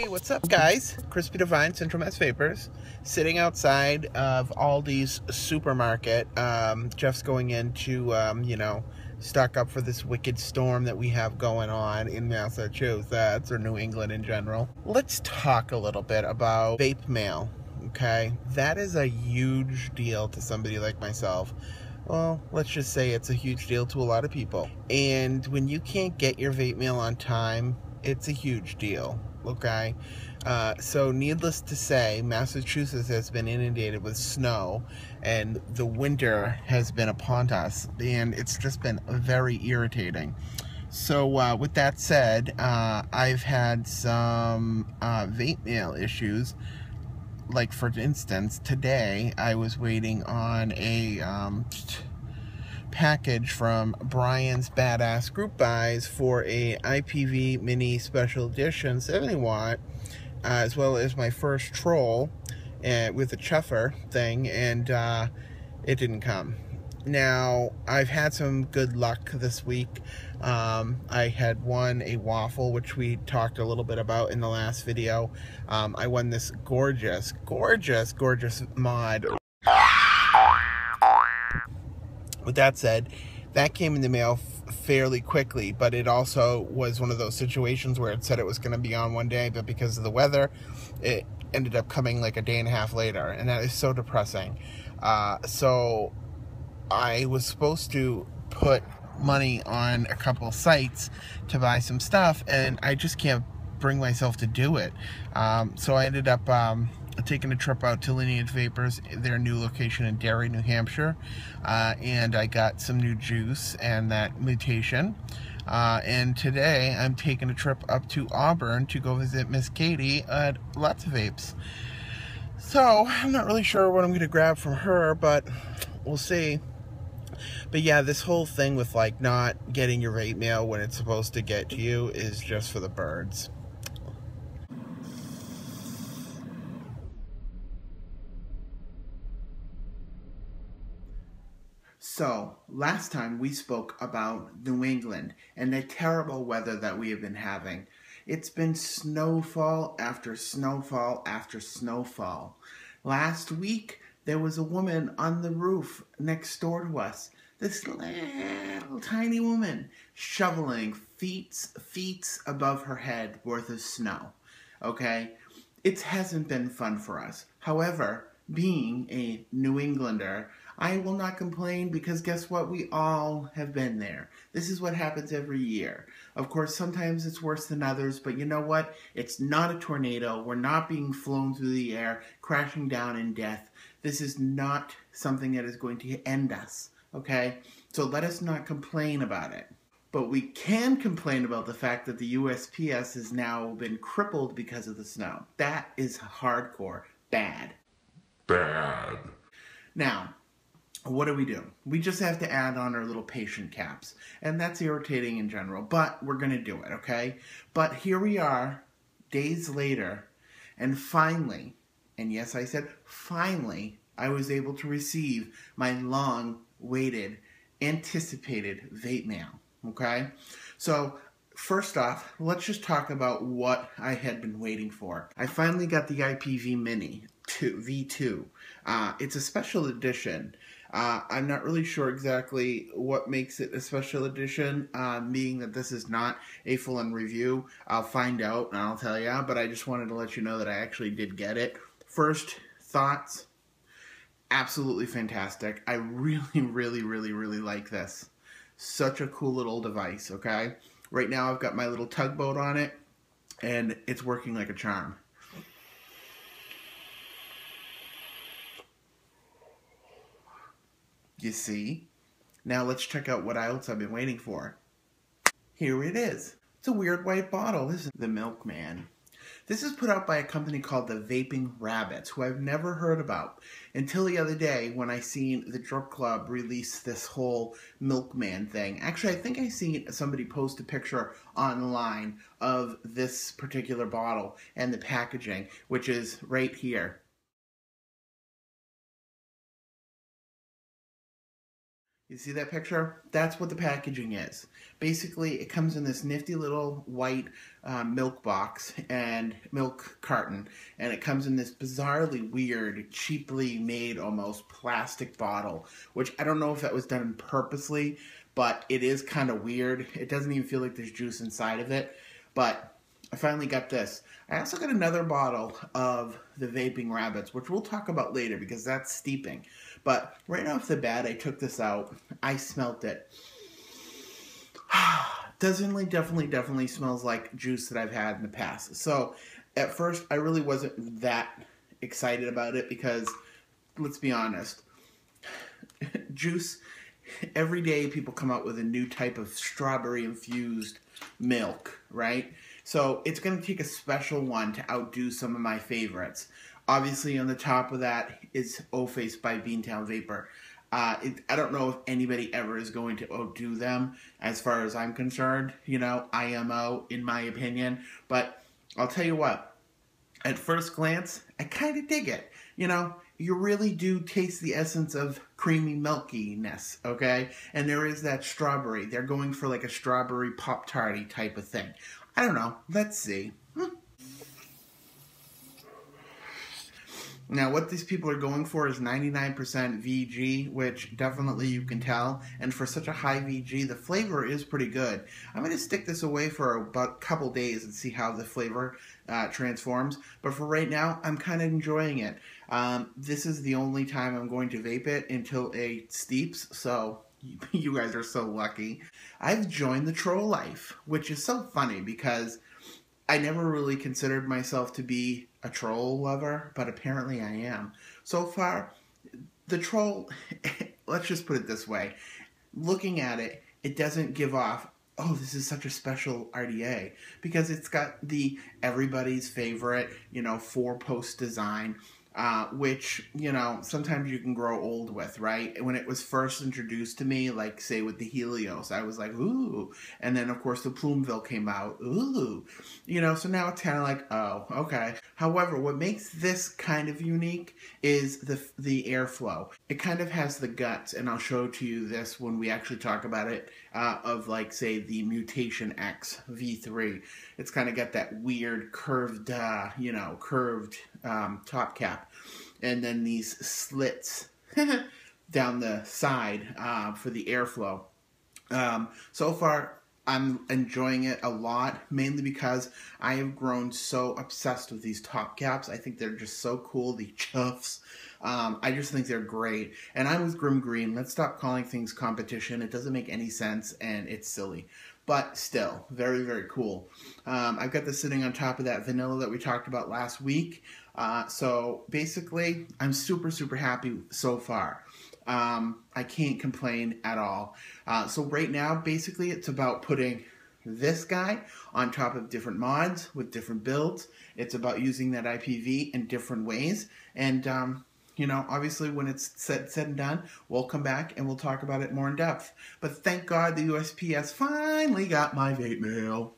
What's up, guys? Crispy Divine, Central Mass Vapers, sitting outside of Aldi's supermarket. Jeff's going in to, stock up for this wicked storm that we have going on in Massachusetts, or New England in general. Let's talk a little bit about vape mail, okay? That is a huge deal to somebody like myself. Well, let's just say it's a huge deal to a lot of people. And when you can't get your vape mail on time, it's a huge deal, okay? So needless to say, Massachusetts has been inundated with snow, and the winter has been upon us, and it's just been very irritating. So with that said, I've had some vape mail issues. Like, for instance, today I was waiting on a package from Brian's Badass Group Buys for a IPV Mini Special Edition 70 watt, as well as my first troll with the chuffer thing, and it didn't come. Now, I've had some good luck this week. I had won a waffle, which we talked a little bit about in the last video. I won this gorgeous mod. With that said, that came in the mail fairly quickly, but it also was one of those situations where it said it was going to be on one day, but because of the weather, it ended up coming like a day and a half later, and that is so depressing. So I was supposed to put money on a couple sites to buy some stuff, and I just can't bring myself to do it. So I ended up taking a trip out to Lineage Vapers, their new location in Derry, New Hampshire, and I got some new juice and that mutation. And today I'm taking a trip up to Auburn to go visit Miss Katie at Lots of Vapes. So I'm not really sure what I'm going to grab from her, but we'll see. But yeah, this whole thing with like not getting your vape mail when it's supposed to get to you is just for the birds. So, last time we spoke about New England and the terrible weather that we have been having. It's been snowfall after snowfall after snowfall. Last week, there was a woman on the roof next door to us. This little tiny woman shoveling feet above her head worth of snow. Okay? It hasn't been fun for us. However, being a New Englander, I will not complain, because guess what? We all have been there. This is what happens every year. Of course, sometimes it's worse than others, but you know what? It's not a tornado. We're not being flown through the air, crashing down in death. This is not something that is going to end us, okay? So let us not complain about it. But we can complain about the fact that the USPS has now been crippled because of the snow. That is hardcore bad. Now, what do? We just have to add on our little patient caps, and that's irritating in general, but we're going to do it, okay? But here we are, days later, and finally, and yes, I said finally, I was able to receive my long-awaited, anticipated vape mail, okay? So, first off, let's just talk about what I had been waiting for. I finally got the IPV Mini V2. It's a special edition. I'm not really sure exactly what makes it a special edition, being that this is not a full-on review. I'll find out and I'll tell you, but I just wanted to let you know that I actually did get it. First thoughts, absolutely fantastic. I really like this. Such a cool little device, okay? Right now I've got my little tugboat on it, and it's working like a charm. You see? Now let's check out what else I've been waiting for. Here it is. It's a weird white bottle. This is the Milkman. This is put out by a company called the Vaping Rabbits, who I've never heard about until the other day when I seen the Drug Club release this whole Milkman thing. Actually, I think I seen somebody post a picture online of this particular bottle and the packaging, which is right here. You see that picture? That's what the packaging is. Basically, it comes in this nifty little white milk box and milk carton, and it comes in this bizarrely weird, cheaply made almost plastic bottle, which I don't know if that was done purposely, but it is kind of weird. It doesn't even feel like there's juice inside of it, but I finally got this. I also got another bottle of the vaping rabbits, which we'll talk about later because that's steeping. But right off the bat, I took this out. I smelt it. Definitely smells like juice that I've had in the past. So at first, I really wasn't that excited about it because, let's be honest, juice, every day people come out with a new type of strawberry infused milk, right? So it's going to take a special one to outdo some of my favorites. Obviously, on the top of that is O-Face by Beantown Vapor. I don't know if anybody ever is going to outdo them as far as I'm concerned. You know, IMO, in my opinion. But I'll tell you what, at first glance, I kind of dig it. You know, you really do taste the essence of creamy milkiness, okay? And there is that strawberry. They're going for like a strawberry Pop-Tarty type of thing. I don't know. Let's see. Now, what these people are going for is 99% VG, which definitely you can tell. And for such a high VG, the flavor is pretty good. I'm going to stick this away for about a couple days and see how the flavor transforms. But for right now, I'm kind of enjoying it. This is the only time I'm going to vape it until it steeps, so you guys are so lucky. I've joined the troll life, which is so funny because I never really considered myself to be a troll lover, but apparently I am. So far, the troll, let's just put it this way. Looking at it, it doesn't give off, oh, this is such a special RDA, because it's got the everybody's favorite, you know, 4-post design, which, you know, sometimes you can grow old with, right? When it was first introduced to me, like, say, with the Helios, I was like, ooh. And then, of course, the Plumeville came out, ooh. You know, so now it's kind of like, oh, okay. However, what makes this kind of unique is the airflow. It kind of has the guts, and I'll show to you this when we actually talk about it, of, like, say, the Mutation X V3. It's kind of got that weird curved, top cap. And then these slits down the side for the airflow. So far, I'm enjoying it a lot, mainly because I have grown so obsessed with these top caps. I think they're just so cool, the chuffs. I just think they're great. And I'm with Grim Green. Let's stop calling things competition. It doesn't make any sense, and it's silly. But still, very, very cool. I've got this sitting on top of that vanilla that we talked about last week. So basically, I'm super, super happy so far. I can't complain at all. So right now, basically, it's about putting this guy on top of different mods with different builds. It's about using that IPV in different ways. And, you know, obviously when it's said and done, we'll come back and we'll talk about it more in depth. But thank God the USPS finally got my vape mail.